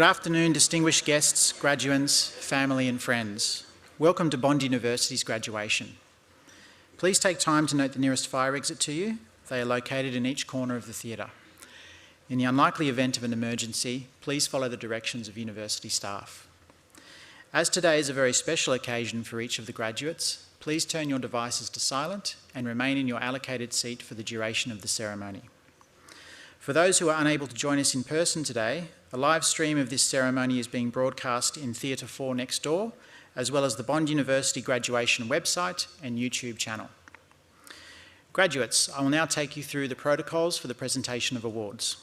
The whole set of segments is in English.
Good afternoon, distinguished guests, graduates, family and friends. Welcome to Bond University's graduation. Please take time to note the nearest fire exit to you. They are located in each corner of the theatre. In the unlikely event of an emergency, please follow the directions of university staff. As today is a very special occasion for each of the graduates, please turn your devices to silent and remain in your allocated seat for the duration of the ceremony. For those who are unable to join us in person today, a live stream of this ceremony is being broadcast in Theatre 4 next door, as well as the Bond University graduation website and YouTube channel. Graduates, I will now take you through the protocols for the presentation of awards.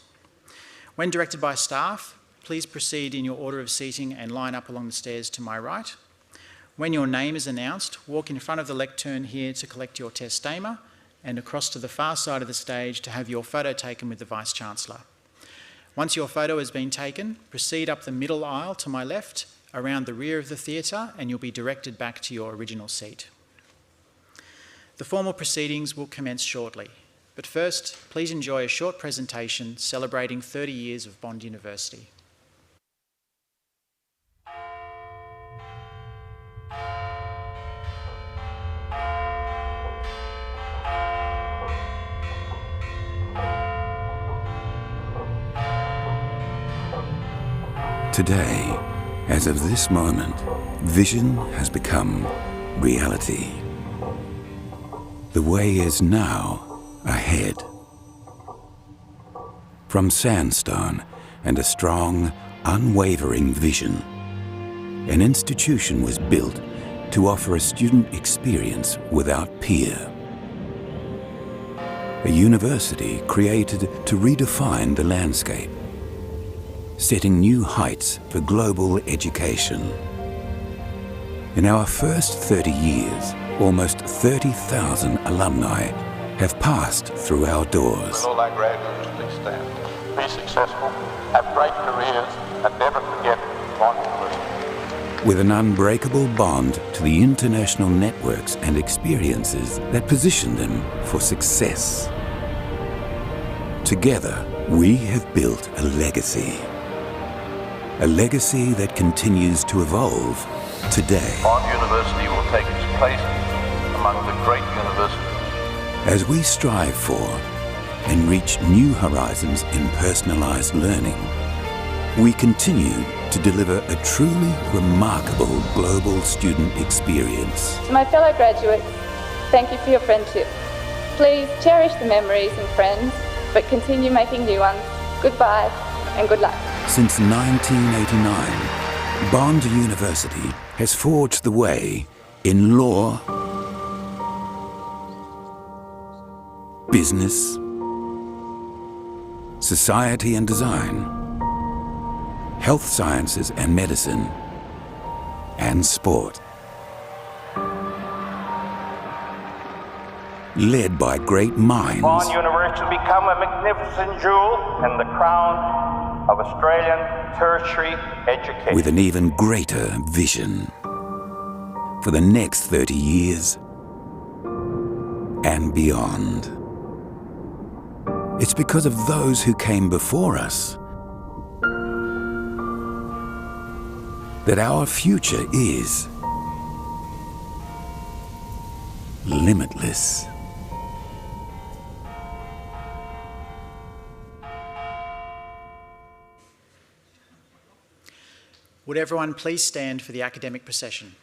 When directed by staff, please proceed in your order of seating and line up along the stairs to my right. When your name is announced, walk in front of the lectern here to collect your testama and across to the far side of the stage to have your photo taken with the Vice-Chancellor. Once your photo has been taken, proceed up the middle aisle to my left, around the rear of the theatre, and you'll be directed back to your original seat. The formal proceedings will commence shortly, but first, please enjoy a short presentation celebrating 30 years of Bond University. Today, as of this moment, vision has become reality. The way is now ahead. From sandstone and a strong, unwavering vision, an institution was built to offer a student experience without peer. A university created to redefine the landscape, setting new heights for global education. In our first 30 years, almost 30,000 alumni have passed through our doors. All our graduates, please stand. Be successful, have great careers, and never forget Bond University. With an unbreakable bond to the international networks and experiences that position them for success. Together, we have built a legacy. A legacy that continues to evolve today. Bond University will take its place among the great universities. As we strive for and reach new horizons in personalised learning, we continue to deliver a truly remarkable global student experience. To my fellow graduates, thank you for your friendship. Please cherish the memories and friends, but continue making new ones. Goodbye and good luck. Since 1989, Bond University has forged the way in law, business, society and design, health sciences and medicine, and sport. Led by great minds. Bond University will become a magnificent jewel in the crown of Australian tertiary education. With an even greater vision for the next 30 years and beyond. It's because of those who came before us that our future is limitless. Would everyone please stand for the Academic Procession?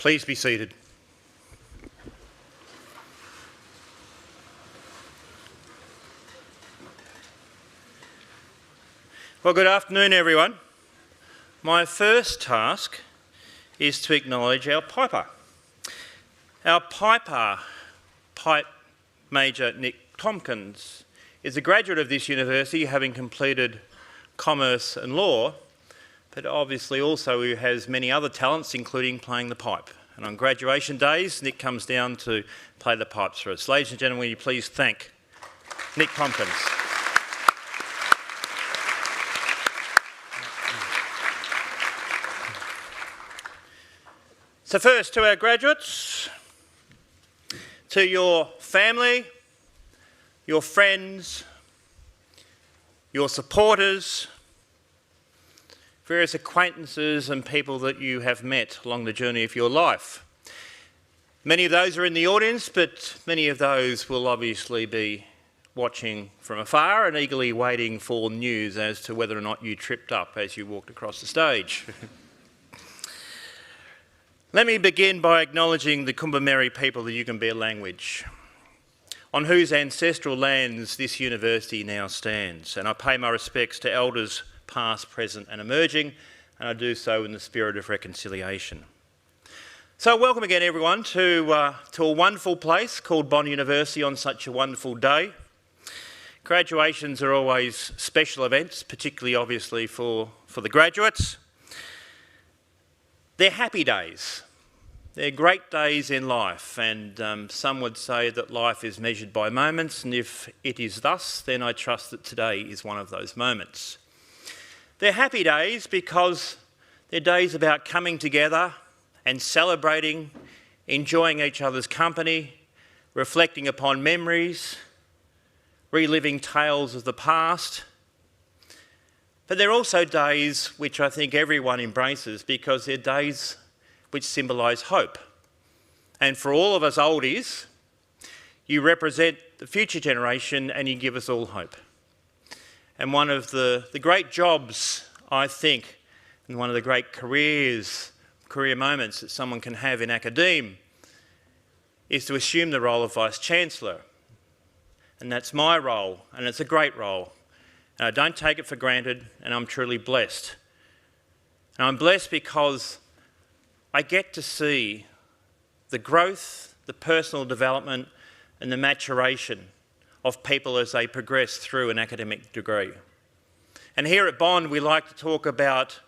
Please be seated. Well, good afternoon, everyone. My first task is to acknowledge our piper. Our piper, Pipe Major Nick Tompkins, is a graduate of this university, having completed Commerce and Law, but obviously also he has many other talents, including playing the pipe. And on graduation days, Nick comes down to play the pipes for us. Ladies and gentlemen, will you please thank Nick Tompkins. So first, to our graduates, to your family, your friends, your supporters, various acquaintances and people that you have met along the journey of your life. Many of those are in the audience, but many of those will obviously be watching from afar and eagerly waiting for news as to whether or not you tripped up as you walked across the stage. Let me begin by acknowledging the Kumbameri people of the Yugambeh language, on whose ancestral lands this university now stands, and I pay my respects to elders past, present and emerging, and I do so in the spirit of reconciliation. So welcome again everyone to a wonderful place called Bond University on such a wonderful day. Graduations are always special events, particularly obviously for the graduates. They're happy days. They're great days in life, and some would say that life is measured by moments, and if it is thus, then I trust that today is one of those moments. They're happy days because they're days about coming together and celebrating, enjoying each other's company, reflecting upon memories, reliving tales of the past. But they're also days which I think everyone embraces because they're days which symbolise hope. And for all of us oldies, you represent the future generation and you give us all hope. And one of the great jobs, I think, and one of the great career moments that someone can have in academe is to assume the role of Vice-Chancellor. And that's my role, and it's a great role. And I don't take it for granted, and I'm truly blessed. And I'm blessed because I get to see the growth, the personal development and the maturation of people as they progress through an academic degree. And here at Bond, we like to talk about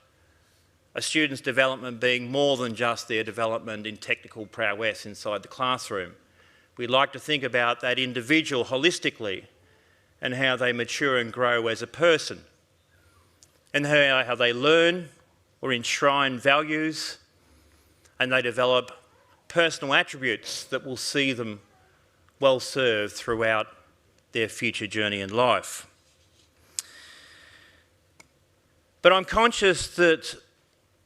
a student's development being more than just their development in technical prowess inside the classroom. We like to think about that individual holistically and how they mature and grow as a person, and how they learn or enshrine values, and they develop personal attributes that will see them well served throughout their future journey in life. But I'm conscious that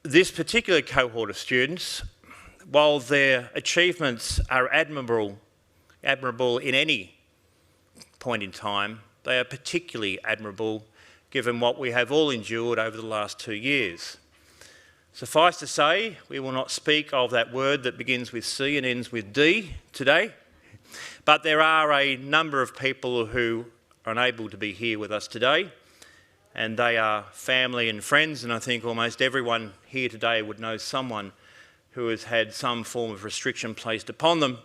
this particular cohort of students, while their achievements are admirable in any point in time, they are particularly admirable given what we have all endured over the last 2 years. Suffice to say, we will not speak of that word that begins with C and ends with D today, but there are a number of people who are unable to be here with us today, and they are family and friends, and I think almost everyone here today would know someone who has had some form of restriction placed upon them.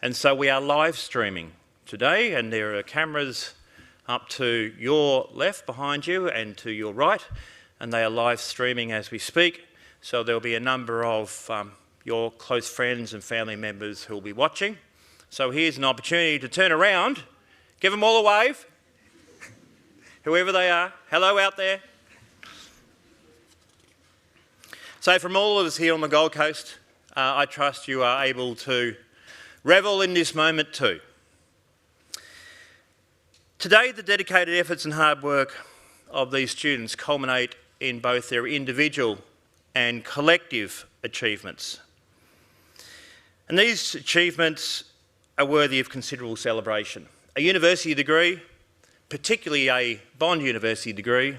And so we are live streaming today, and there are cameras up to your left behind you and to your right, and they are live streaming as we speak. So there'll be a number of your close friends and family members who will be watching. So here's an opportunity to turn around, give them all a wave, whoever they are. Hello out there. So from all of us here on the Gold Coast, I trust you are able to revel in this moment too. Today, the dedicated efforts and hard work of these students culminate in both their individual and collective achievements. And these achievements are worthy of considerable celebration. A university degree, particularly a Bond University degree,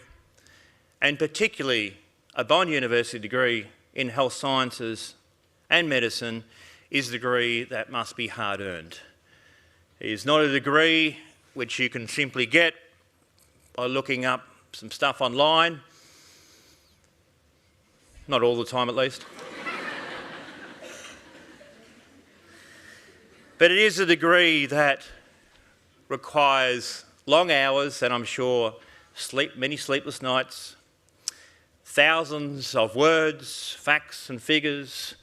and particularly a Bond University degree in health sciences and medicine is a degree that must be hard-earned. It is not a degree which you can simply get by looking up some stuff online. Not all the time, at least. But it is a degree that requires long hours, and I'm sure many sleepless nights, thousands of words, facts and figures,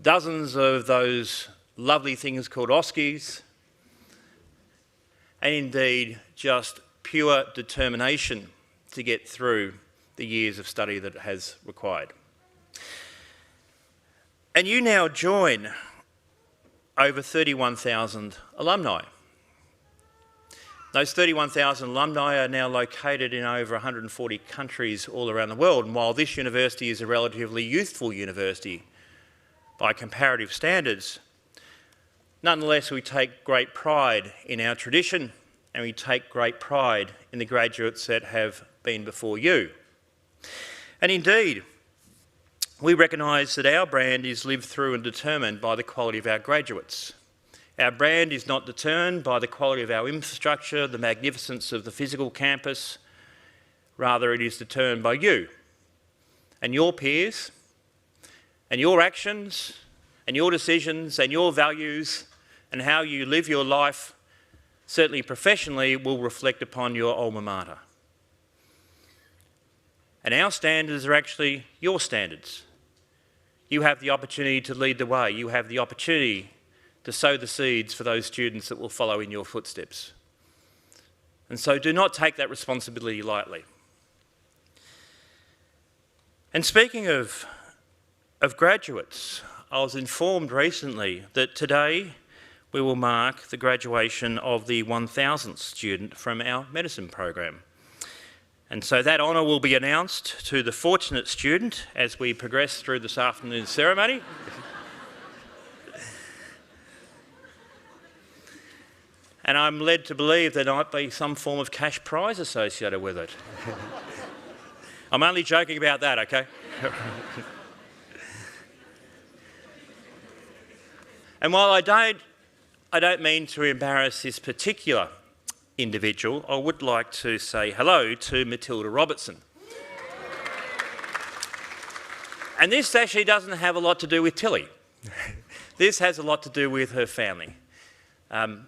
dozens of those lovely things called OSCEs, and indeed just pure determination to get through the years of study that it has required. And you now join over 31,000 alumni. Those 31,000 alumni are now located in over 140 countries all around the world, and while this university is a relatively youthful university by comparative standards, nonetheless we take great pride in our tradition and we take great pride in the graduates that have been before you. And indeed, we recognise that our brand is lived through and determined by the quality of our graduates. Our brand is not determined by the quality of our infrastructure, the magnificence of the physical campus. Rather, it is determined by you and your peers and your actions and your decisions and your values, and how you live your life, certainly professionally, will reflect upon your alma mater. And our standards are actually your standards. You have the opportunity to lead the way. You have the opportunity to sow the seeds for those students that will follow in your footsteps. And so do not take that responsibility lightly. And speaking of graduates, I was informed recently that today we will mark the graduation of the 1,000th student from our medicine program. And so that honour will be announced to the fortunate student as we progress through this afternoon's ceremony. And I'm led to believe there might be some form of cash prize associated with it. I'm only joking about that, okay? And while I don't mean to embarrass this particular individual, I would like to say hello to Matilda Robertson. And this actually doesn't have a lot to do with Tilly. This has a lot to do with her family.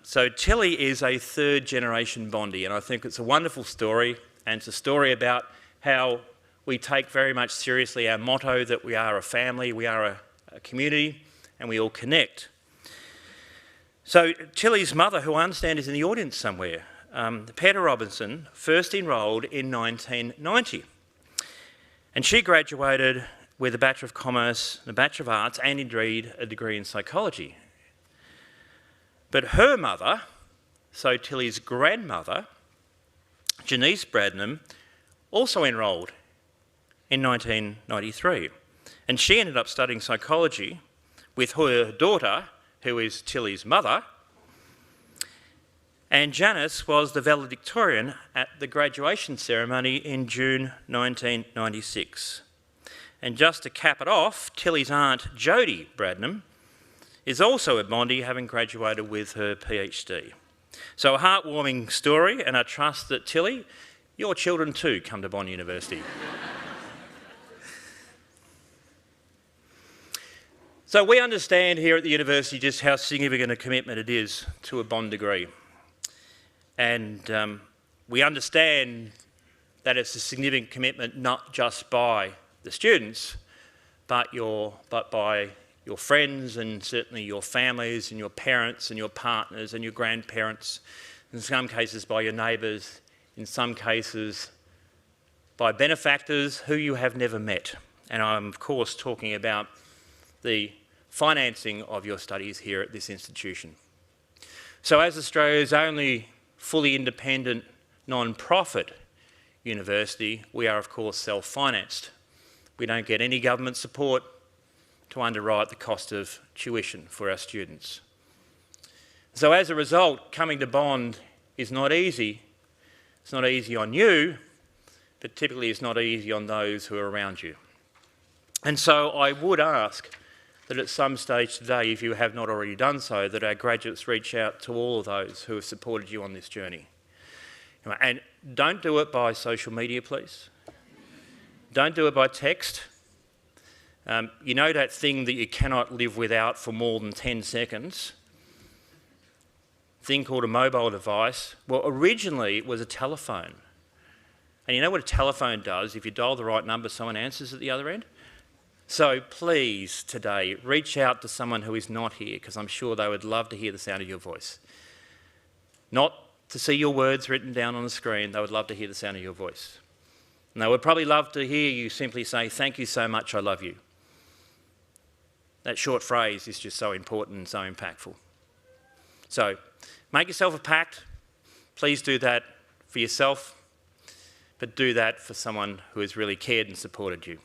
So Tilly is a third-generation Bondi, and I think it's a wonderful story, and it's a story about how we take very much seriously our motto that we are a family, we are a community, and we all connect. So Tilly's mother, who I understand is in the audience somewhere, Peter Robertson, first enrolled in 1990. And she graduated with a Bachelor of Commerce, a Bachelor of Arts, and indeed a degree in psychology. But her mother, so Tilly's grandmother, Janice Bradnam, also enrolled in 1993. And she ended up studying psychology with her daughter, who is Tilly's mother, and Janice was the valedictorian at the graduation ceremony in June 1996. And just to cap it off, Tilly's aunt, Jodie Bradnam, is also a Bondi, having graduated with her PhD. So a heartwarming story, and I trust that, Tilly, your children too come to Bondi University. So we understand here at the university just how significant a commitment it is to a Bond degree. And we understand that it's a significant commitment not just by the students, but by your friends and certainly your families and your parents and your partners and your grandparents, in some cases by your neighbours, in some cases by benefactors who you have never met. And I'm of course talking about the financing of your studies here at this institution. So as Australia's only fully independent non-profit university, we are of course self-financed. We don't get any government support to underwrite the cost of tuition for our students. So as a result, coming to Bond is not easy. It's not easy on you, but typically it's not easy on those who are around you. And so I would ask that at some stage today, if you have not already done so, that our graduates reach out to all of those who have supported you on this journey. And don't do it by social media, please. Don't do it by text. You know that thing that you cannot live without for more than 10 seconds? Thing called a mobile device. Well, originally it was a telephone. And you know what a telephone does? If you dial the right number, someone answers at the other end. So please, today, reach out to someone who is not here, because I'm sure they would love to hear the sound of your voice. Not to see your words written down on the screen, they would love to hear the sound of your voice. And they would probably love to hear you simply say, "Thank you so much, I love you." That short phrase is just so important and so impactful. So, make yourself a pact. Please do that for yourself, but do that for someone who has really cared and supported you.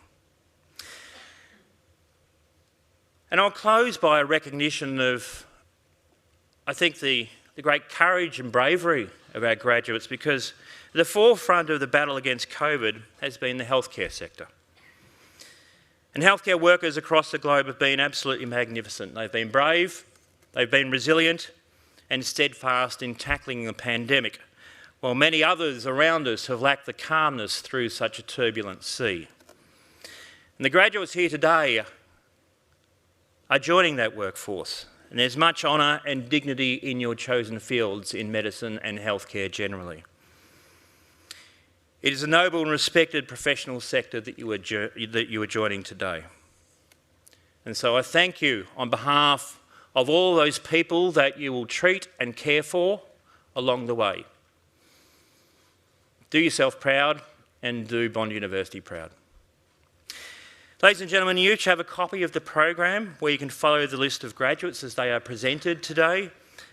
And I'll close by a recognition of, I think, the great courage and bravery of our graduates, because the forefront of the battle against COVID has been the healthcare sector. And healthcare workers across the globe have been absolutely magnificent. They've been brave, they've been resilient and steadfast in tackling the pandemic, while many others around us have lacked the calmness through such a turbulent sea. And the graduates here today are joining that workforce, and there's much honour and dignity in your chosen fields in medicine and healthcare generally. It is a noble and respected professional sector that you are joining today. And so I thank you on behalf of all those people that you will treat and care for along the way. Do yourself proud and do Bond University proud. Ladies and gentlemen, you each have a copy of the program where you can follow the list of graduates as they are presented today.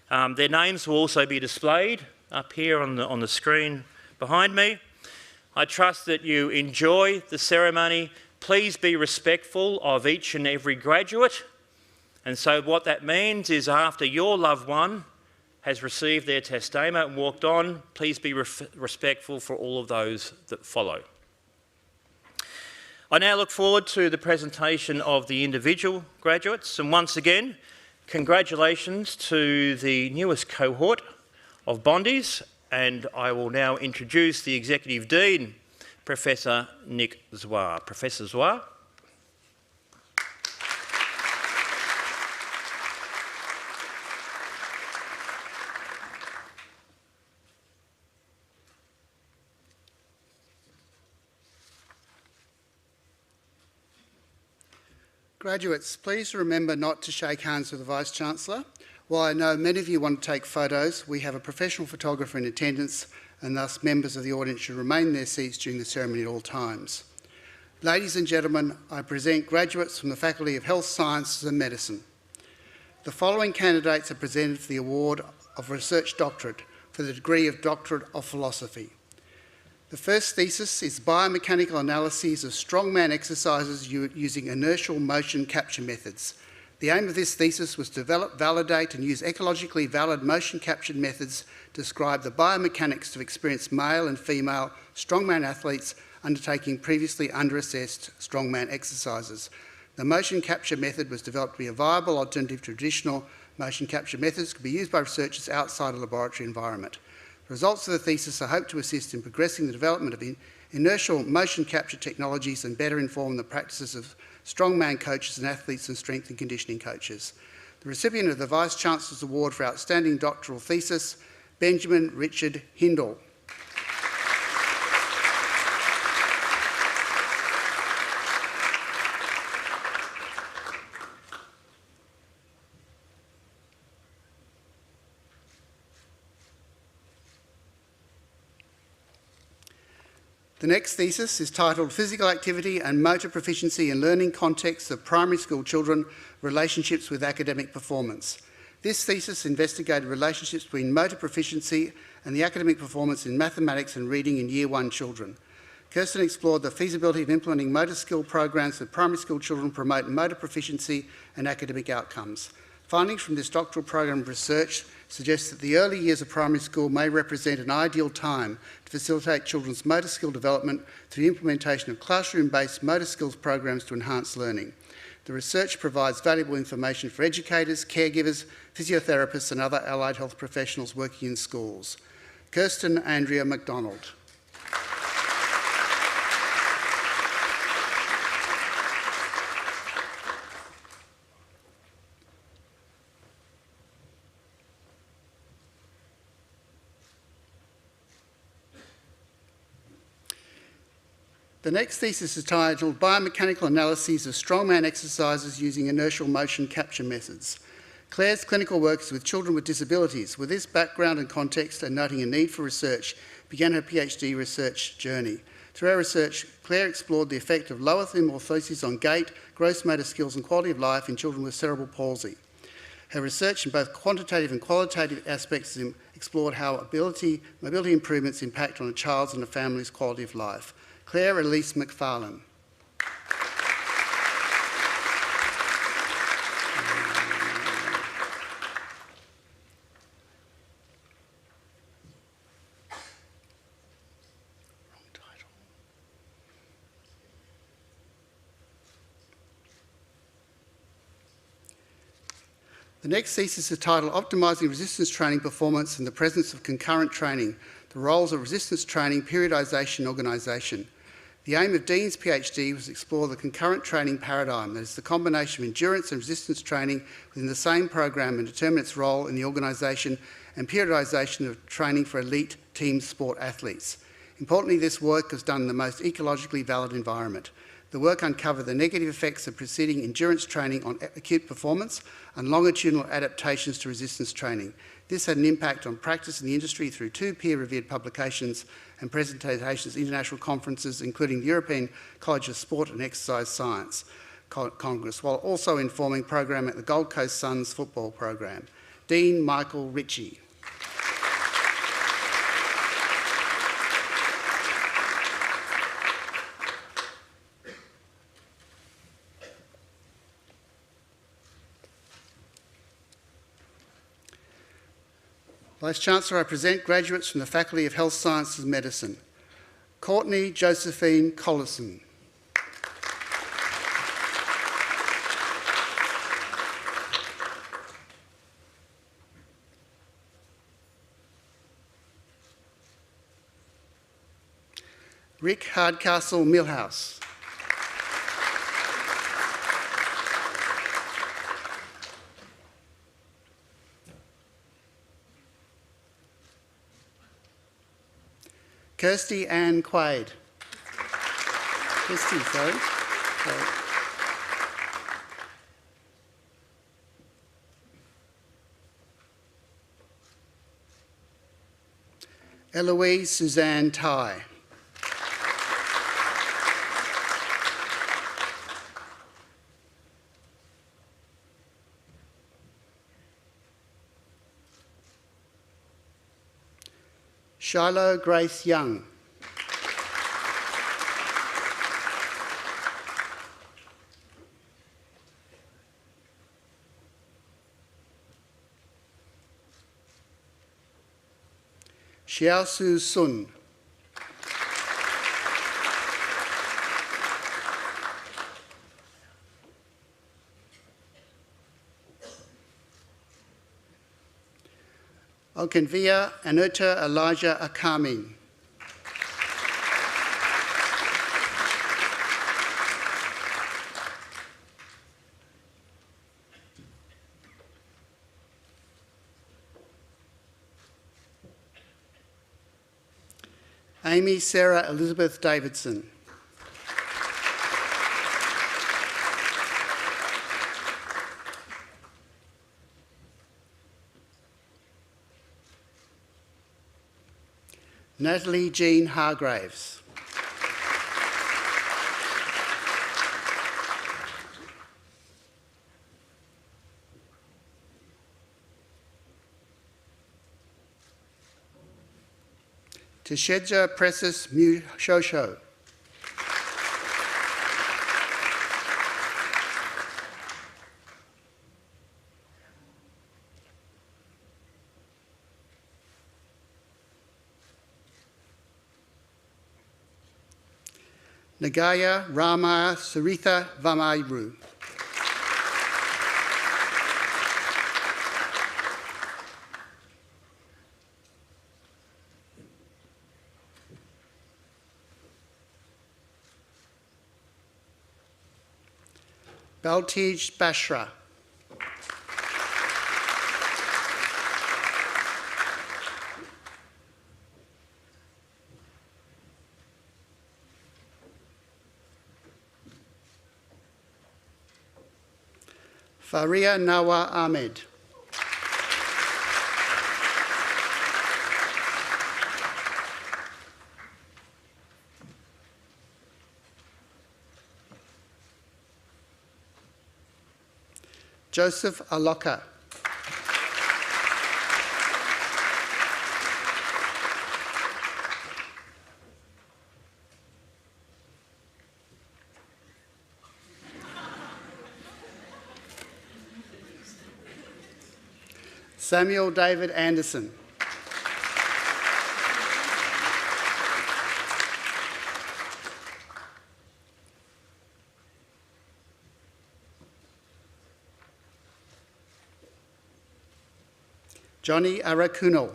Their names will also be displayed up here on the screen behind me. I trust that you enjoy the ceremony. Please be respectful of each and every graduate. And so what that means is, after your loved one has received their testament and walked on, please be respectful for all of those that follow. I now look forward to the presentation of the individual graduates, and once again, congratulations to the newest cohort of Bondies, and I will now introduce the Executive Dean, Professor Nick Zwar. Professor Zwar. Graduates, please remember not to shake hands with the Vice-Chancellor. While I know many of you want to take photos, we have a professional photographer in attendance, and thus members of the audience should remain in their seats during the ceremony at all times. Ladies and gentlemen, I present graduates from the Faculty of Health Sciences and Medicine. The following candidates are presented for the award of Research Doctorate for the degree of Doctorate of Philosophy. The first thesis is biomechanical analyses of strongman exercises using inertial motion capture methods. The aim of this thesis was to develop, validate and use ecologically valid motion captured methods to describe the biomechanics of experienced male and female strongman athletes undertaking previously underassessed strongman exercises. The motion capture method was developed to be a viable alternative to traditional motion capture methods that could be used by researchers outside a laboratory environment. The results of the thesis are hoped to assist in progressing the development of inertial motion capture technologies and better inform the practices of strongman coaches and athletes and strength and conditioning coaches. The recipient of the Vice-Chancellor's Award for Outstanding Doctoral Thesis, Benjamin Richard Hindle. The next thesis is titled Physical Activity and Motor Proficiency in Learning Contexts of Primary School Children, Relationships with Academic Performance. This thesis investigated relationships between motor proficiency and the academic performance in mathematics and reading in Year 1 children. Kirsten explored the feasibility of implementing motor skill programs with primary school children to promote motor proficiency and academic outcomes. Findings from this doctoral program of research suggest that the early years of primary school may represent an ideal time to facilitate children's motor skill development through the implementation of classroom-based motor skills programs to enhance learning. The research provides valuable information for educators, caregivers, physiotherapists and other allied health professionals working in schools. Kirsten Andrea McDonald. The next thesis is titled Biomechanical Analyses of Strongman Exercises Using Inertial Motion Capture Methods. Claire's clinical work is with children with disabilities. With this background and context and noting a need for research, began her PhD research journey. Through her research, Claire explored the effect of lower limb orthosis on gait, gross motor skills and quality of life in children with cerebral palsy. Her research in both quantitative and qualitative aspects explored how mobility improvements impact on a child's and a family's quality of life. Claire Elise McFarlane. The next thesis is titled Optimising Resistance Training Performance in the Presence of Concurrent Training, the Roles of Resistance Training, Periodisation and Organisation. The aim of Dean's PhD was to explore the concurrent training paradigm, that is the combination of endurance and resistance training within the same program, and determine its role in the organisation and periodisation of training for elite team sport athletes. Importantly, this work was done in the most ecologically valid environment. The work uncovered the negative effects of preceding endurance training on acute performance and longitudinal adaptations to resistance training. This had an impact on practice in the industry through 2 peer-reviewed publications and presentations at international conferences, including the European College of Sport and Exercise Science Congress, while also informing programming at the Gold Coast Suns football program. Dean Michael Ritchie. Vice-Chancellor, I present graduates from the Faculty of Health Sciences and Medicine. Courtney Josephine Collison. Rick Hardcastle Millhouse. Kirsty Ann Quaid. Kirsty, sorry. Eloise Suzanne Ty. Shiloh Grace Young. Xiaosu Sun. Okenvia Anuta Elijah Akamin. Amy Sarah Elizabeth Davidson. Natalie Jean Hargraves. Tisheja Precious Mushosho. Nagaya Rama Saritha Vamairu. Baltij Bashra. Faria Nawa Ahmed. Joseph Aloka. Samuel David Anderson. Johnny Arakuno.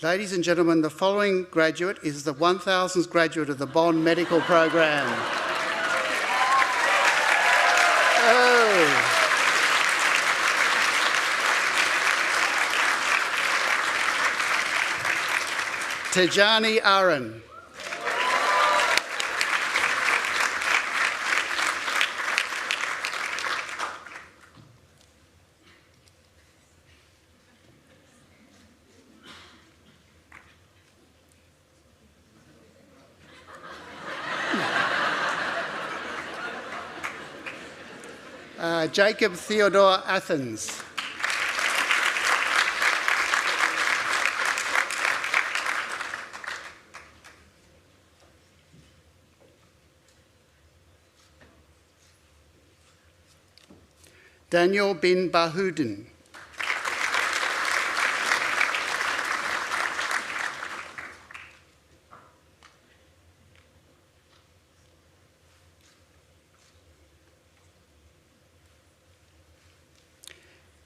Ladies and gentlemen, the following graduate is the 1000th graduate of the Bond Medical Program. Oh. Tejani Aaron. Jacob Theodore Athens. Daniel bin Bahudin.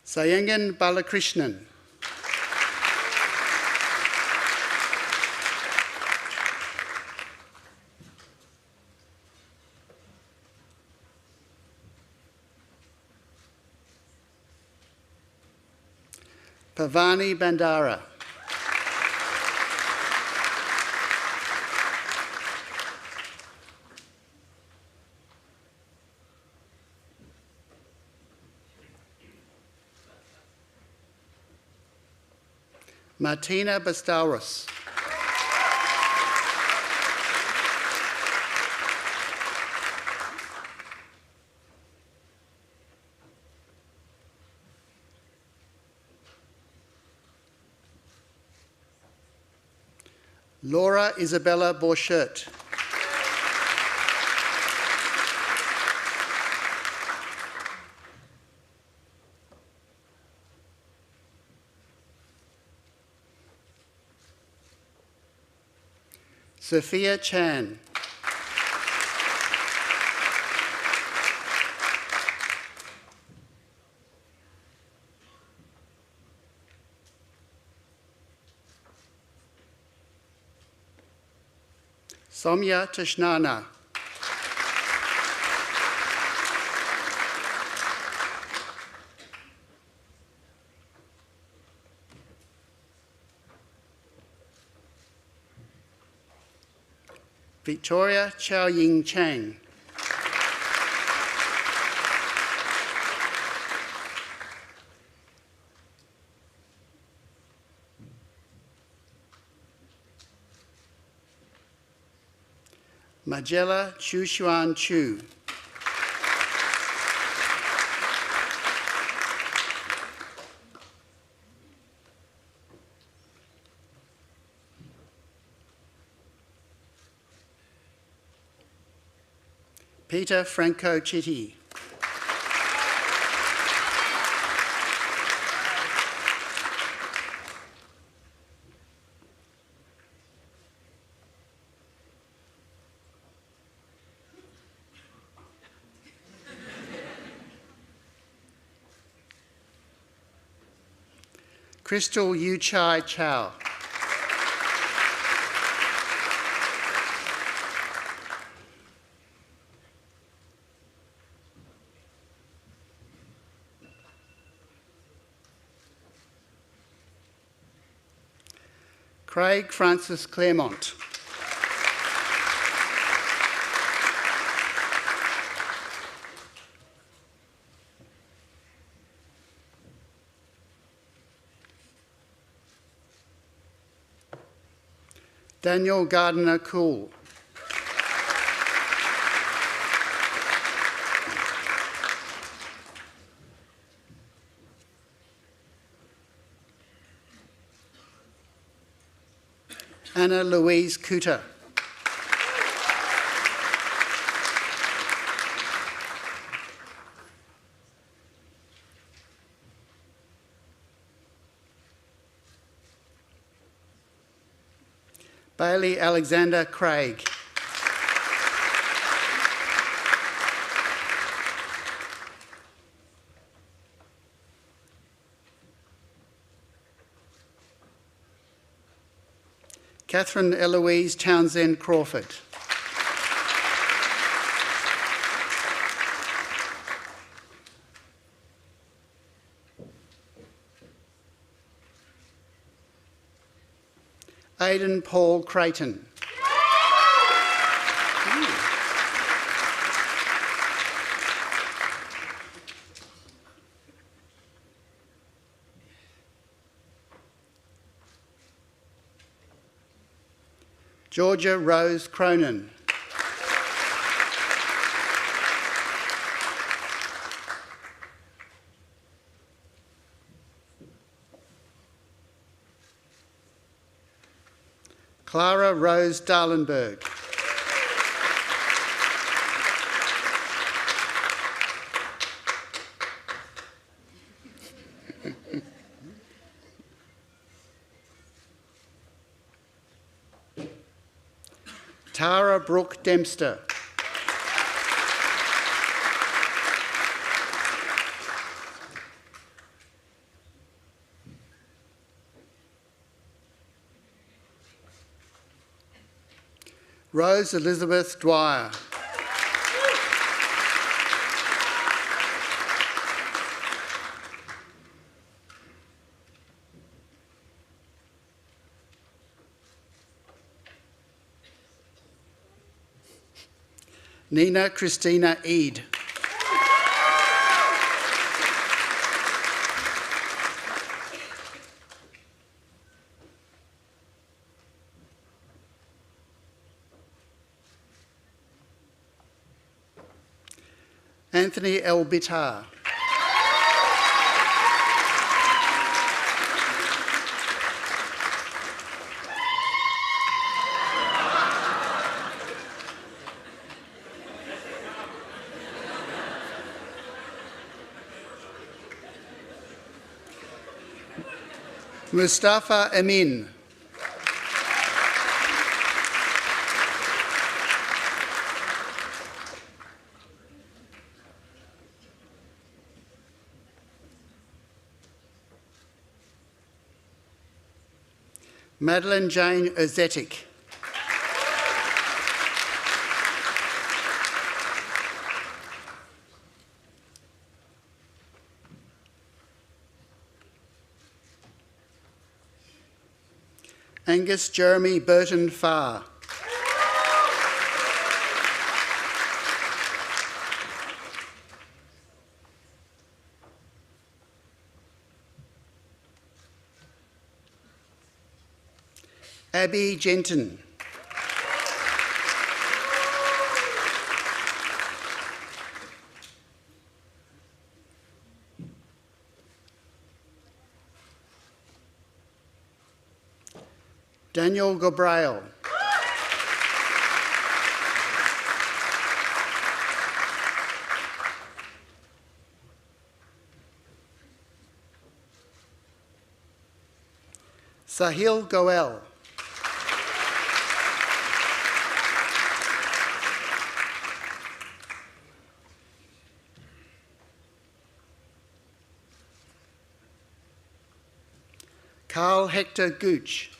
Sayangan Balakrishnan. Pavani Bandara. Martina Bastauros. Laura Isabella Borchert. Sophia Chan. Soumya Tashnana. Victoria Chow Ying Chang. Majella Chu Xuan Chu. Peter Franco Chitty. Crystal Yu-Chai Chow. Craig Francis Claremont. Daniel Gardner Cool. Anna Louise Cooter. Bailey Alexander Craig. Catherine Eloise Townsend Crawford. Aidan Paul Creighton. Georgia Rose Cronin. Clara Rose Darlenberg. Tara Brooke Dempster. Rose Elizabeth Dwyer. Nina Christina Eade. Anthony El Bitar. Mustafa Amin. Madeline Jane Erzetic. Angus Jeremy Burton Farr. Abby Jenton. Daniel Gabriel. Sahil Goel. Carl Hector Gooch.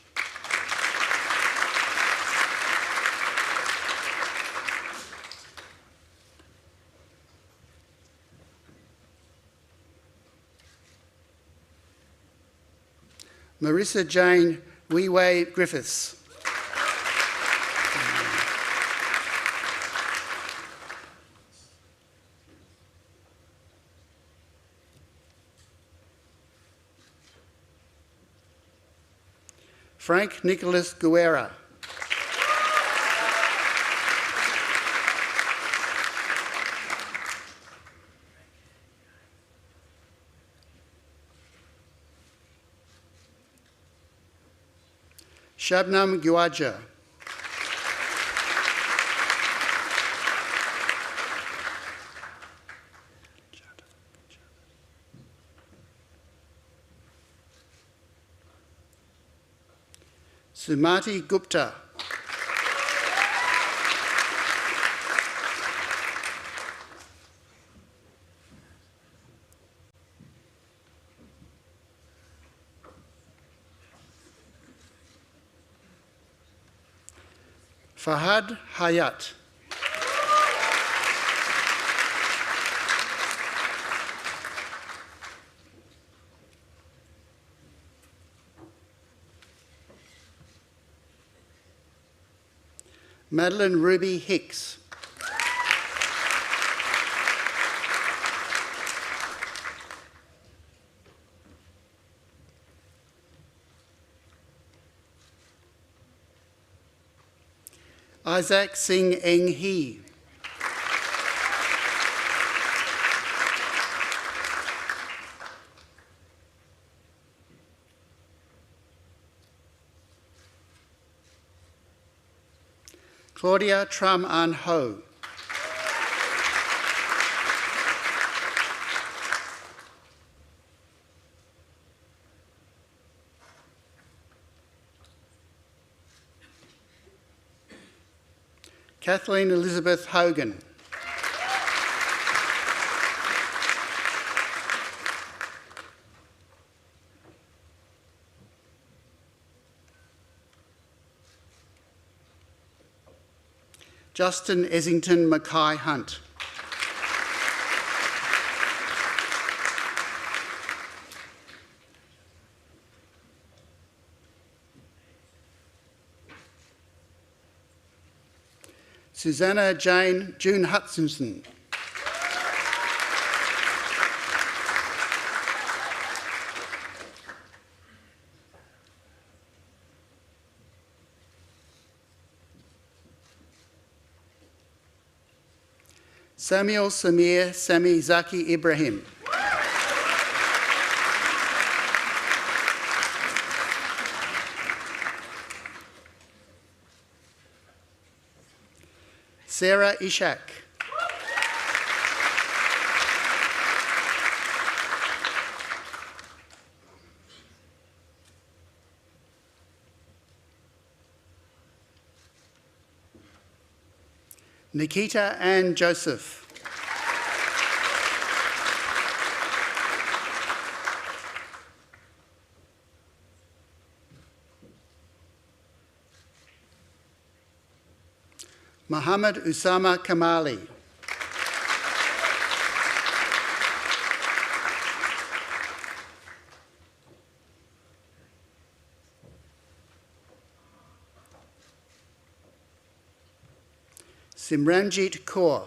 Marissa Jane Wee-Way Griffiths. Frank Nicholas Guerra. Shabnam Guaja. Sumati Gupta. Fahad Hayat. Madeline Ruby Hicks. Isaac Singh Eng Hee. Claudia Tram An Ho. Kathleen Elizabeth Hogan. Justin Essington Mackay Hunt. Susanna June Hutchinson. Samuel Samir Sami Zaki Ibrahim. Sarah Ishak. Nikita Ann Joseph. Muhammad Usama Kamali. Simranjit Kaur.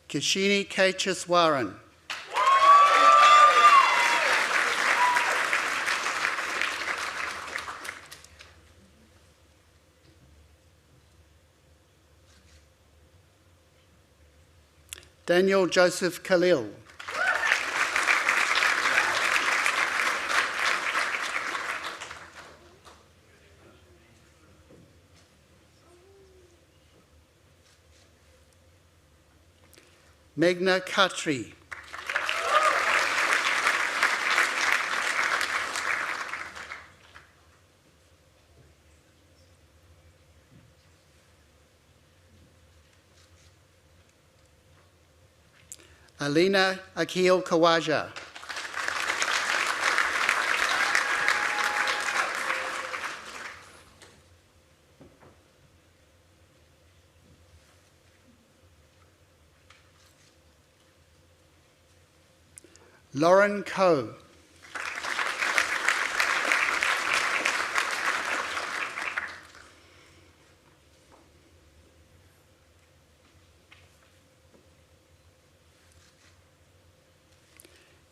Kashini Kachaswaran. Daniel Joseph Khalil. Meghna Khatri. Alina Akil Kawaja. Lauren Coe.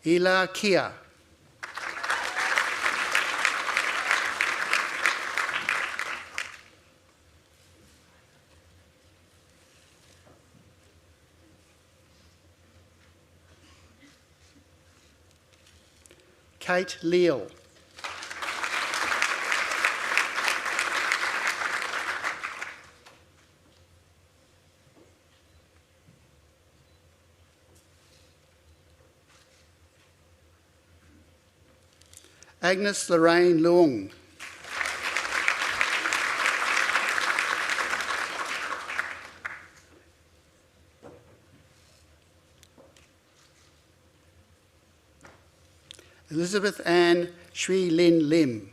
Ila Kia. Kate Leal. Agnes Lorraine Luong. Elizabeth Ann Shui Lin Lim.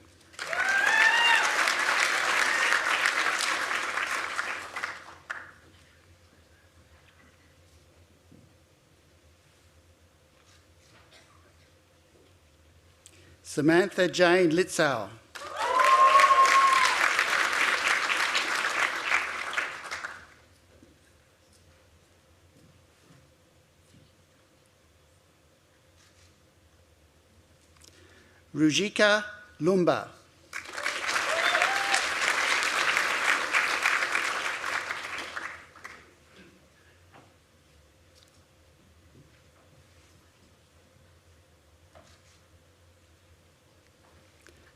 Samantha Jane Litzau. Rujika Lumba.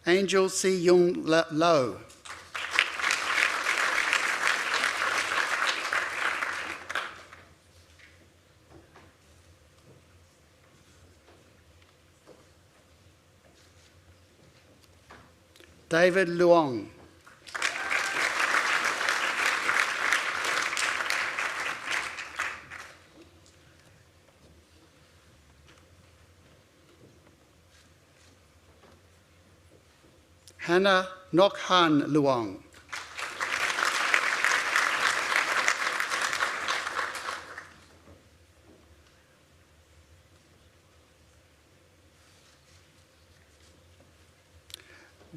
Angel Si Yung Lo. David Luong. Hannah Nokhan Luong.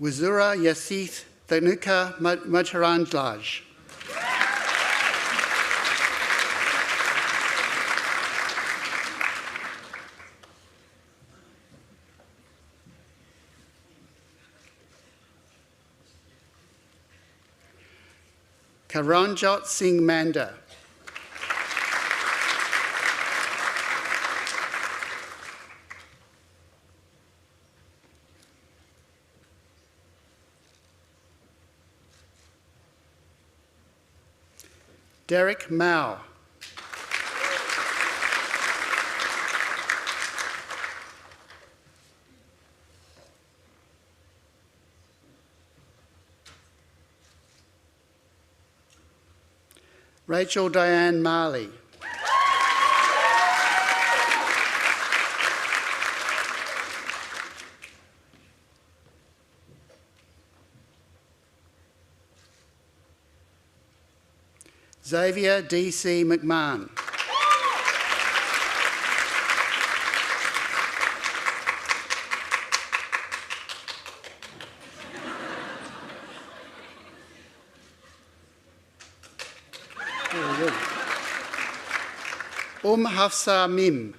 Wazura Yasith Thanuka Macharanjlaj. Karanjot Singh Manda. Derek Mao. Rachel Diane Marley. Xavier D.C. McMahon. Hafsa Mim.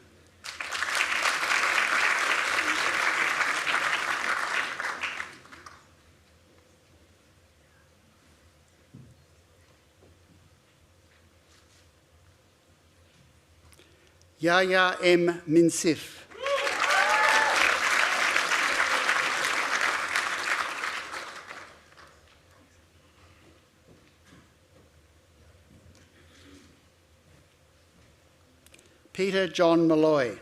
Yahya M. Minsif. Peter John Malloy.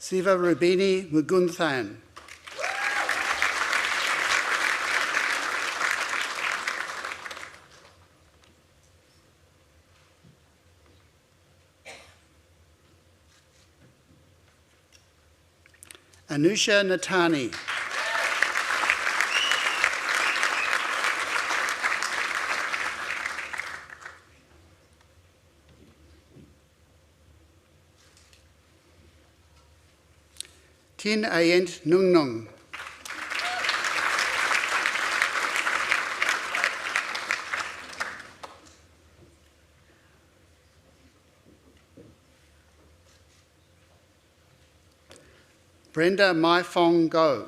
Siva Rubini Mugunthan. Anusha Natani. Tin Ayent Nung Nung. Brenda Mai Fong Go.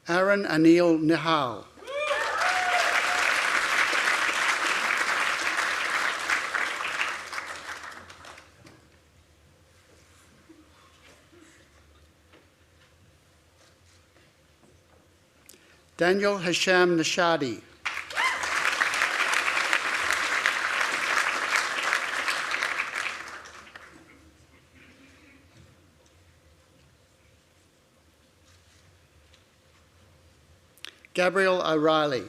Aaron Anil Nihal. Daniel Hasham Nashadi. Gabriel O'Reilly.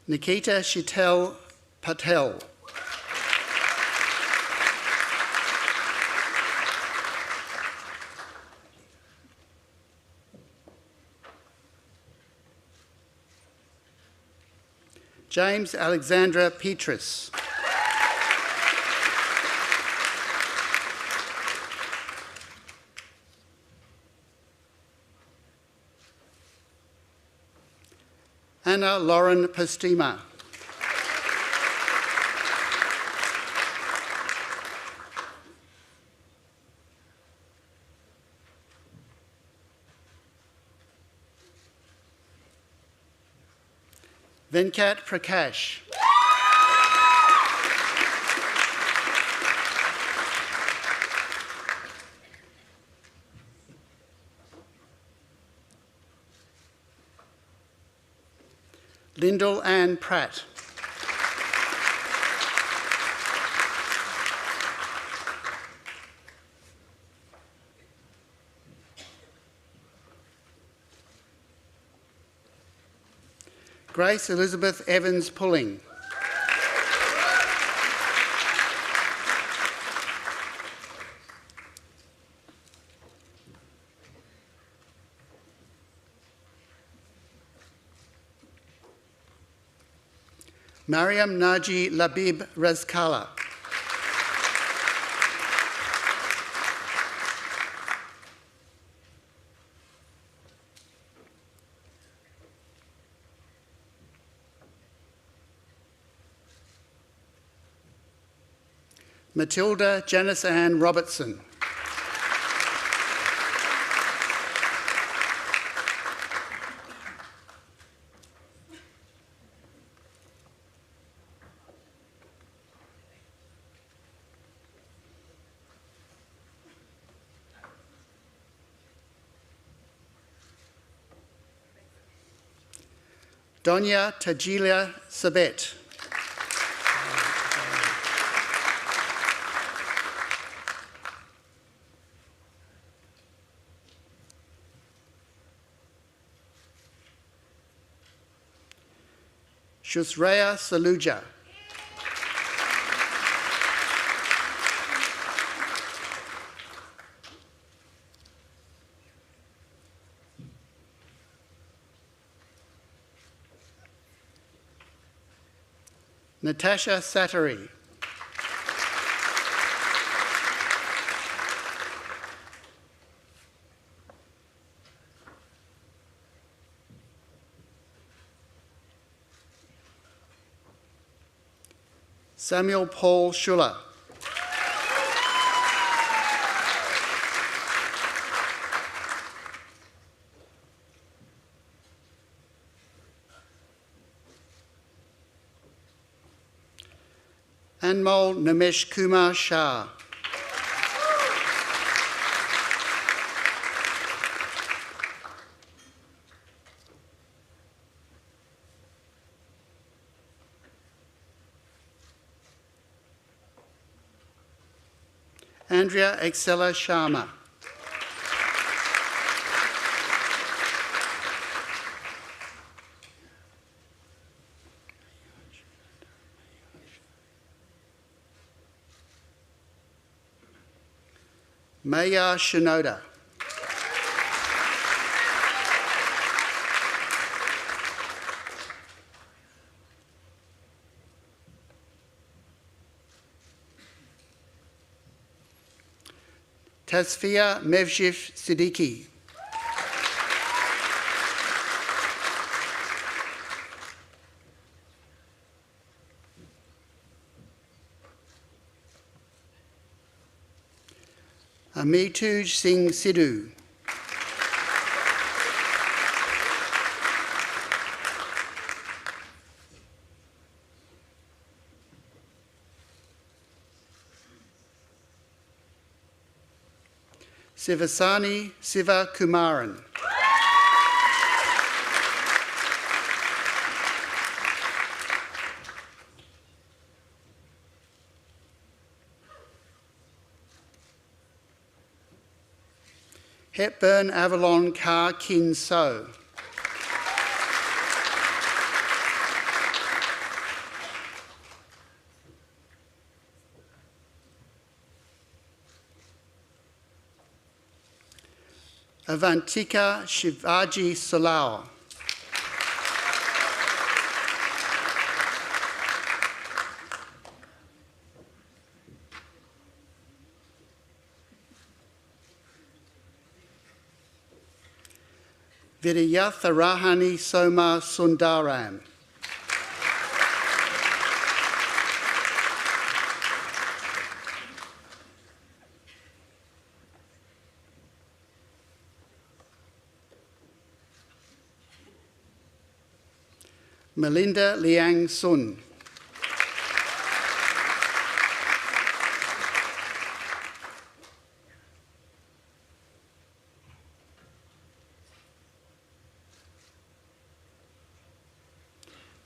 Nikita Shitel Patel. James Alexandra Petrus. Anna Lauren Postima. Venkat Prakash. Lyndall Ann Pratt. Grace Elizabeth Evans Pulling. Mariam Naji Labib Razkala. Matilda Janice Ann Robertson. Donya Tajilia Sabet. Shusraya Saluja. Natasha Sattery. Samuel Paul Schuller. Anmol Namesh Kumar Shah. Andrea Excella Sharma. Maya Shinoda. Tasfia Mevshif Siddiqui. Amituj Singh Sidhu. Sivasani Siva Kumaran. Hepburn Avalon Kar Kin So. Avantika Shivaji Solao. Vidyatharahan Soma Sundaram. Melinda Liang Sun.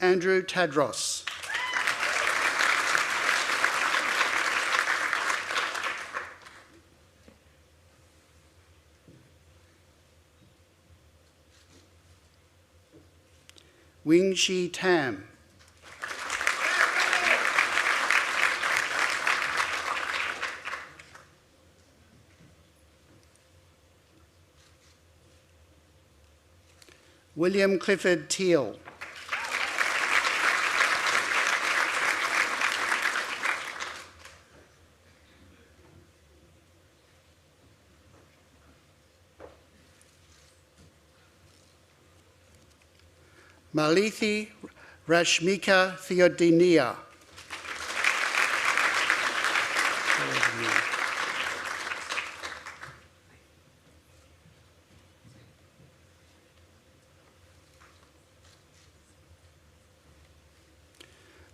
Andrew Tadros. Wing Shi Tam. William Clifford Teal. Malithi Rashmika Theodinia.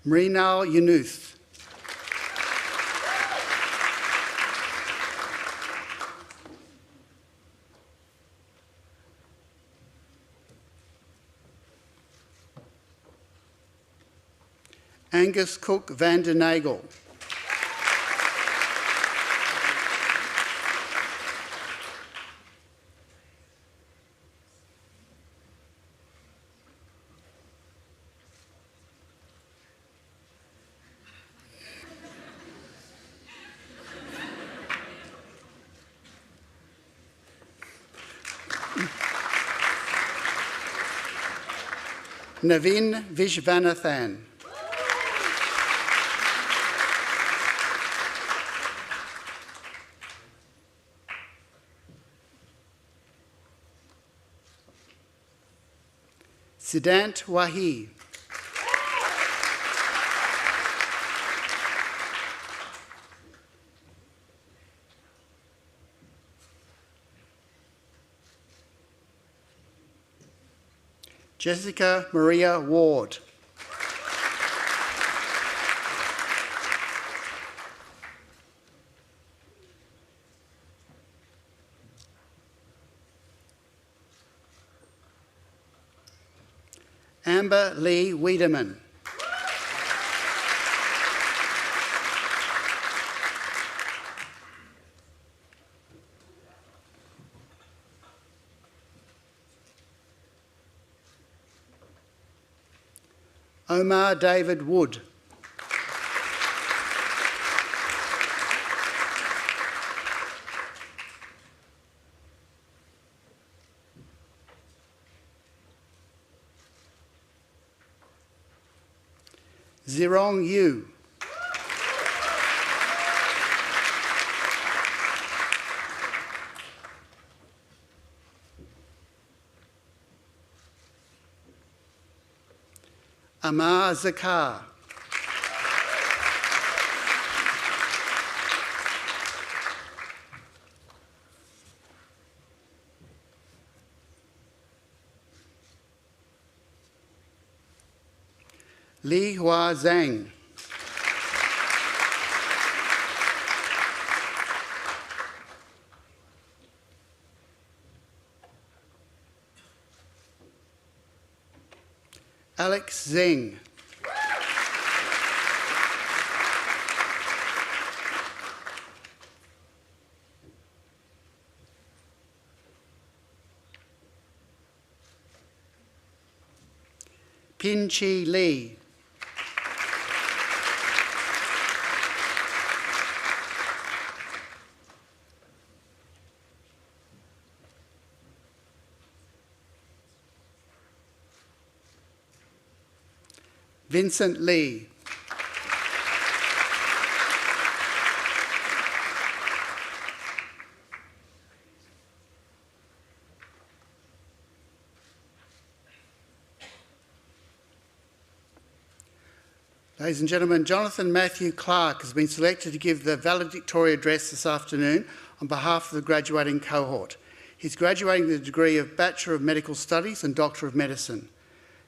Mrinal Yunuth. Angus Cook van der Nagel. Navin Vishvanathan. Siddhant Wahi. Jessica Maria Ward. Amber Lee Wiedemann. Omar David Wood. Zirong Yu. Amar Zakar. Li Hua Zhang. Alex Zeng. Pin Chi Lee. Vincent Lee. Ladies and gentlemen, Jonathan Matthew Clark has been selected to give the Valedictory Address this afternoon on behalf of the graduating cohort. He's graduating with the degree of Bachelor of Medical Studies and Doctor of Medicine.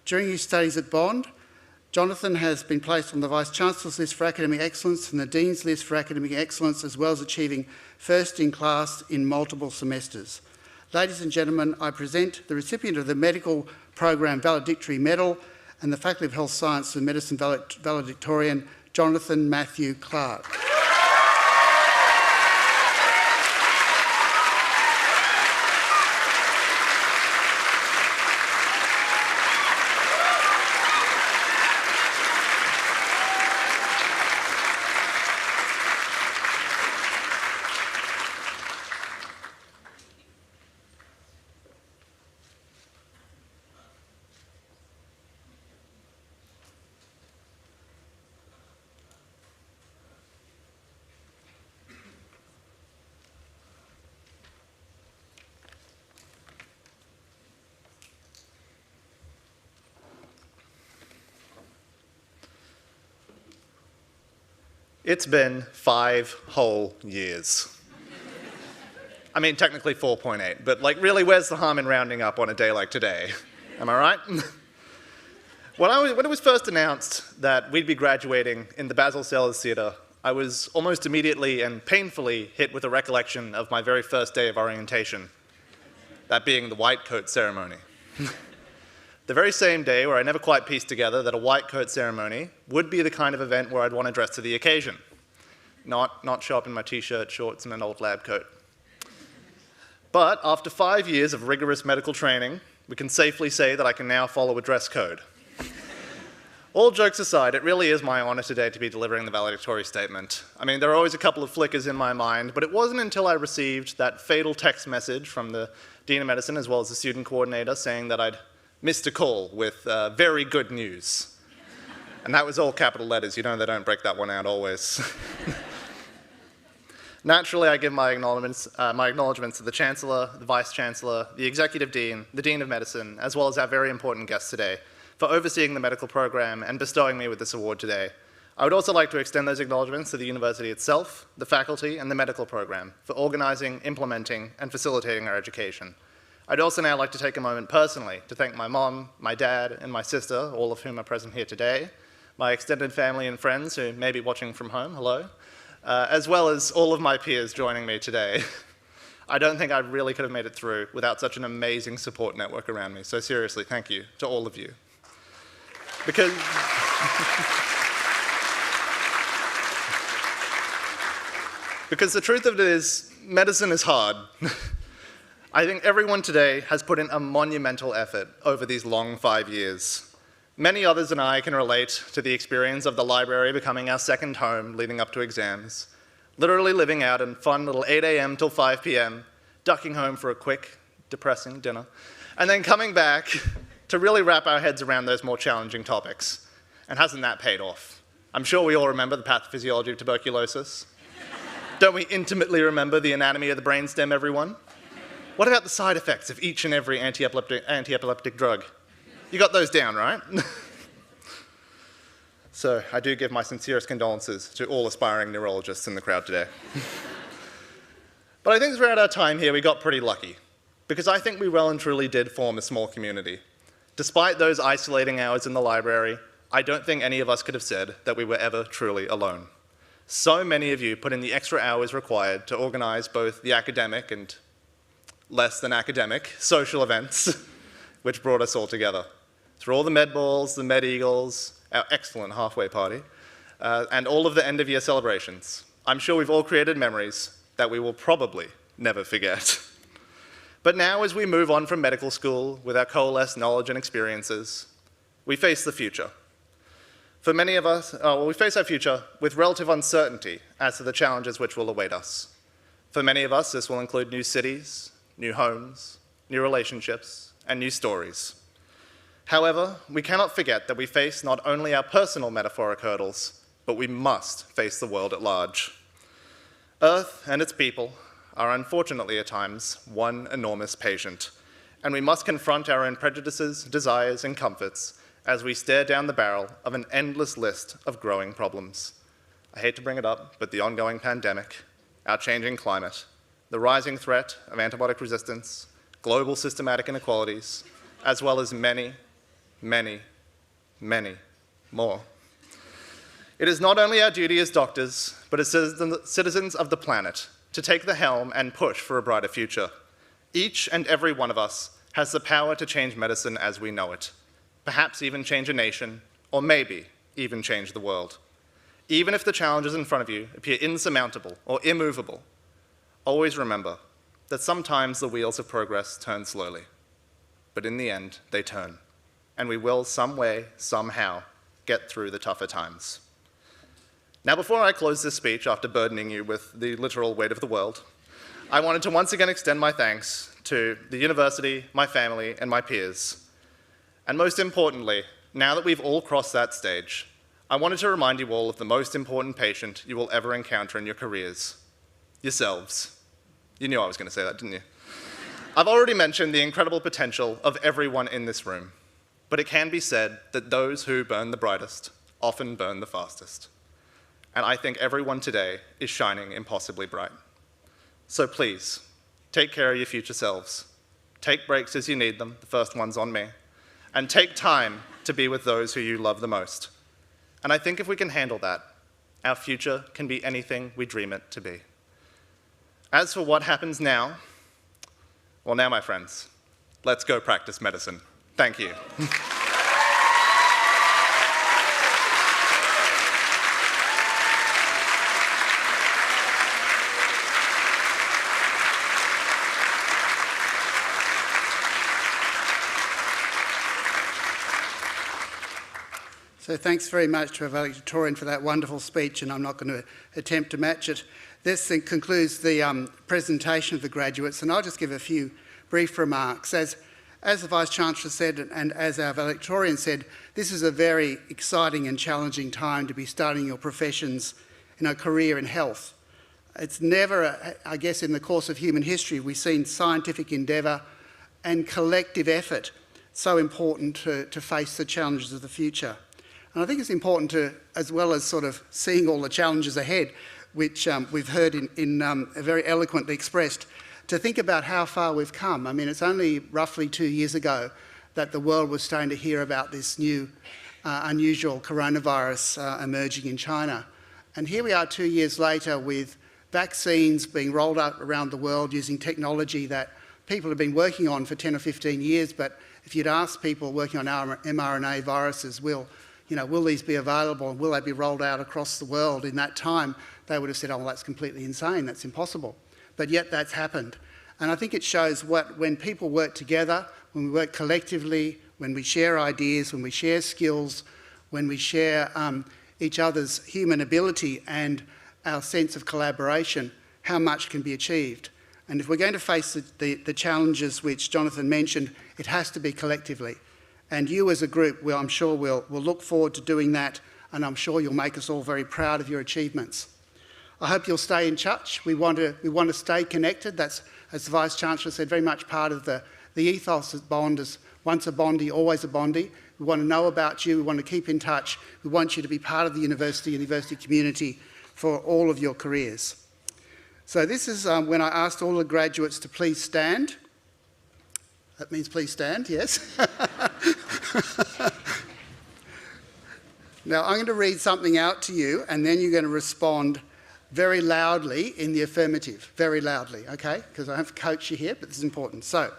During his studies at Bond, Jonathan has been placed on the Vice-Chancellor's list for academic excellence and the Dean's list for academic excellence, as well as achieving first in class in multiple semesters. Ladies and gentlemen, I present the recipient of the Medical Program Valedictory Medal and the Faculty of Health Science and Medicine Valedictorian, Jonathan Matthew Clark. It's been 5 whole years. I mean, technically 4.8, but like, really, where's the harm in rounding up on a day like today? Am I right? When it was first announced that we'd be graduating in the Basil Sellers Theatre, I was almost immediately and painfully hit with a recollection of my very first day of orientation, that being the white coat ceremony. The very same day where I never quite pieced together that a white coat ceremony would be the kind of event where I'd want to dress to the occasion, not show up in my t-shirt, shorts, and an old lab coat. But after 5 years of rigorous medical training, we can safely say that I can now follow a dress code. All jokes aside, it really is my honor today to be delivering the valedictory statement. I mean, there are always a couple of flickers in my mind, but it wasn't until I received that fatal text message from the Dean of Medicine as well as the student coordinator saying that I'd missed a call with very good news. And that was all capital letters. You know they don't break that one out always. Naturally, I give my acknowledgements to the Chancellor, the Vice-Chancellor, the Executive Dean, the Dean of Medicine, as well as our very important guest today, for overseeing the medical program and bestowing me with this award today. I would also like to extend those acknowledgements to the university itself, the faculty, and the medical program for organizing, implementing, and facilitating our education. I'd also now like to take a moment personally to thank my mom, my dad, and my sister, all of whom are present here today, my extended family and friends who may be watching from home, hello, as well as all of my peers joining me today. I don't think I really could have made it through without such an amazing support network around me, so seriously, thank you to all of you. Because the truth of it is, medicine is hard. I think everyone today has put in a monumental effort over these long 5 years. Many others and I can relate to the experience of the library becoming our second home leading up to exams, literally living out in fun little 8 a.m. till 5 p.m., ducking home for a quick, depressing dinner, and then coming back to really wrap our heads around those more challenging topics. And hasn't that paid off? I'm sure we all remember the pathophysiology of tuberculosis. Don't we intimately remember the anatomy of the brainstem, everyone? What about the side effects of each and every anti-epileptic drug? You got those down, right? So I do give my sincerest condolences to all aspiring neurologists in the crowd today. But I think throughout our time here, we got pretty lucky, because I think we well and truly did form a small community. Despite those isolating hours in the library, I don't think any of us could have said that we were ever truly alone. So many of you put in the extra hours required to organize both the academic and less than academic social events, which brought us all together. Through all the med balls, the med eagles, our excellent halfway party, and all of the end of year celebrations. I'm sure we've all created memories that we will probably never forget. But now, as we move on from medical school with our coalesced knowledge and experiences, we face the future. For many of us, we face our future with relative uncertainty as to the challenges which will await us. For many of us, this will include new cities, new homes, new relationships, and new stories. However, we cannot forget that we face not only our personal metaphoric hurdles, but we must face the world at large. Earth and its people are unfortunately at times one enormous patient, and we must confront our own prejudices, desires, and comforts as we stare down the barrel of an endless list of growing problems. I hate to bring it up, but the ongoing pandemic, our changing climate, the rising threat of antibiotic resistance, global systematic inequalities, as well as many, many, many more. It is not only our duty as doctors, but as citizens of the planet, to take the helm and push for a brighter future. Each and every one of us has the power to change medicine as we know it, perhaps even change a nation, or maybe even change the world. Even if the challenges in front of you appear insurmountable or immovable, always remember that sometimes the wheels of progress turn slowly, but in the end, they turn, and we will some way, somehow, get through the tougher times. Now, before I close this speech, after burdening you with the literal weight of the world, I wanted to once again extend my thanks to the university, my family, and my peers. And most importantly, now that we've all crossed that stage, I wanted to remind you all of the most important patient you will ever encounter in your careers: yourselves. You knew I was going to say that, didn't you? I've already mentioned the incredible potential of everyone in this room, but it can be said that those who burn the brightest often burn the fastest. And I think everyone today is shining impossibly bright. So please, take care of your future selves. Take breaks as you need them, the first one's on me, and take time to be with those who you love the most. And I think if we can handle that, our future can be anything we dream it to be. As for what happens now, well, now, my friends, let's go practice medicine. Thank you. So thanks very much to our valedictorian for that wonderful speech, and I'm not going to attempt to match it. This concludes the presentation of the graduates, and I'll just give a few brief remarks. As the Vice-Chancellor said, and as our valedictorian said, this is a very exciting and challenging time to be starting your professions in a career in health. It's never, I guess, in the course of human history, we've seen scientific endeavour and collective effort so important to face the challenges of the future. And I think it's important to, as well as sort of seeing all the challenges ahead, which we've heard very eloquently expressed, to think about how far we've come. I mean, it's only roughly 2 years ago that the world was starting to hear about this new unusual coronavirus emerging in China. And here we are 2 years later with vaccines being rolled out around the world using technology that people have been working on for 10 or 15 years, but if you'd asked people working on mRNA viruses, will these be available and will they be rolled out across the world in that time, they would have said, oh, well, that's completely insane, that's impossible. But yet that's happened. And I think it shows when people work together, when we work collectively, when we share ideas, when we share skills, when we share each other's human ability and our sense of collaboration, how much can be achieved. And if we're going to face the challenges which Jonathan mentioned, it has to be collectively. And you as a group, well, I'm sure will look forward to doing that, and I'm sure you'll make us all very proud of your achievements. I hope you'll stay in touch. We want to stay connected. That's, as the Vice-Chancellor said, very much part of the ethos of Bond is once a Bondie, always a Bondie. We want to know about you. We want to keep in touch. We want you to be part of the university community for all of your careers. So this is when I asked all the graduates to please stand. That means please stand, yes. Now I'm going to read something out to you and then you're going to respond very loudly in the affirmative, very loudly, okay? Because I have to coach you here, but this is important. So,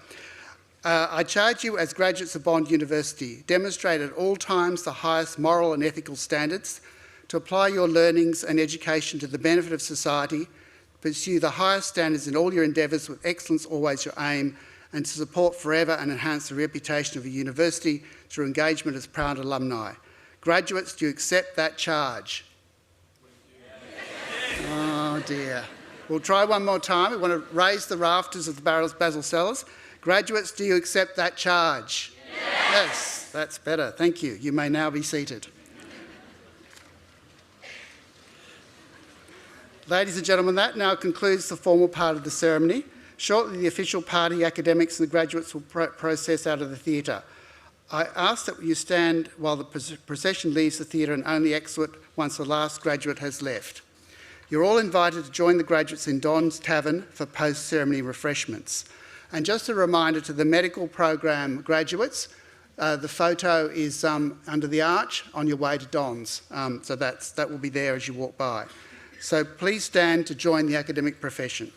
I charge you as graduates of Bond University, demonstrate at all times the highest moral and ethical standards, to apply your learnings and education to the benefit of society, pursue the highest standards in all your endeavours with excellence always your aim, and to support forever and enhance the reputation of a university through engagement as proud alumni. Graduates, do you accept that charge? Oh dear. We'll try one more time. We want to raise the rafters of the Basil Cellars. Graduates, do you accept that charge? Yes, that's better. Thank you. You may now be seated. Ladies and gentlemen, that now concludes the formal part of the ceremony. Shortly, the official party, academics and the graduates will process out of the theatre. I ask that you stand while the procession leaves the theatre and only exit once the last graduate has left. You're all invited to join the graduates in Don's Tavern for post-ceremony refreshments. And just a reminder to the medical program graduates, the photo is under the arch on your way to Don's. So that will be there as you walk by. So please stand to join the academic procession.